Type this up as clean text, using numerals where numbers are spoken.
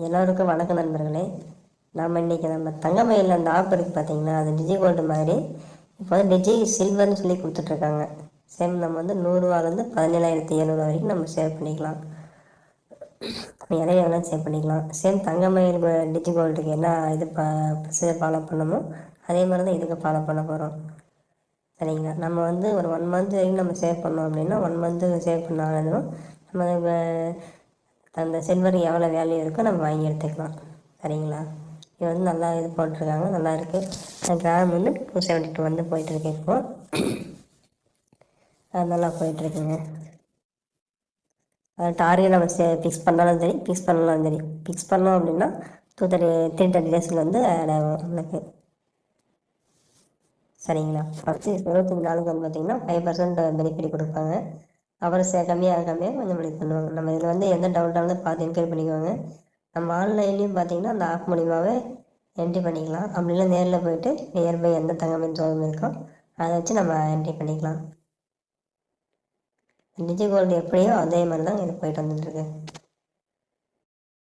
எல்லோருக்கும் வணக்கம் நண்பர்களே. இன்றைக்கி நம்ம தங்கமயில் அந்த ஆப் இருக்குது பார்த்தீங்கன்னா, அது டிஜி கோல்டு மாதிரி இப்போ வந்து டிஜி சில்வர்னு சொல்லி கொடுத்துட்ருக்காங்க. சேம் நம்ம வந்து 100 ரூபாலேருந்து 17,700 வரைக்கும் நம்ம சேவ் பண்ணிக்கலாம். நிறைய வேணால் சேவ் பண்ணிக்கலாம். சேம் தங்கமயில் டிஜி கோல்டுக்கு என்ன இது ப்ரொசீஜர் ஃபாலோ பண்ணணுமோ அதே மாதிரி தான் இதுக்கு ஃபாலோ பண்ண போகிறோம். சரிங்களா? நம்ம வந்து ஒரு 1 மந்த் வரைக்கும் நம்ம சேவ் பண்ணோம் அப்படின்னா 1 மந்த்து சேவ் பண்ணாலும் நம்ம அந்த சில்வருக்கு எவ்வளோ வேல்யூ இருக்கோ நம்ம வாங்கி எடுத்துக்கலாம். சரிங்களா? இது வந்து நல்லா இது போட்டிருக்காங்க, நல்லா இருக்குது. கிராம் வந்து 272 வந்து போயிட்டுருக்கு. இப்போது அது நல்லா போயிட்டுருக்குங்க. அது டார்கெட் நம்ம ஃபிக்ஸ் பண்ணாலும் சரி, ஃபிக்ஸ் பண்ணலாம் சரி. ஃபிக்ஸ் பண்ணோம் அப்படின்னா 330 டேஸில் வந்து ஆட் ஆகும் நம்மளுக்கு. சரிங்களா? ஃபஸ்ட்டு 25 நாளுக்கு வந்து பார்த்திங்கன்னா 5% பெனிஃபிட் கொடுப்பாங்க. அப்புறம் கம்மியாக கொஞ்சம் பண்ணி பண்ணுவாங்க. நம்ம இதில் வந்து எந்த டவுட்டாலும் பார்த்து என்கொயரி பண்ணிக்குவாங்க. நம்ம ஆன்லைன்லேயும் பார்த்திங்கன்னா அந்த ஆப் மூலிமாவே என்ட்ரி பண்ணிக்கலாம். அப்படிலாம் நேரில் போய்ட்டு நியர்பை எந்த தங்கமயில் ஷோரூம் இருக்கோ அதை வச்சு நம்ம என்ட்ரி பண்ணிக்கலாம். டிஜி கோல்டு எப்படியோ அதே மாதிரி தான் இது போயிட்டு வந்துட்டுருக்கு.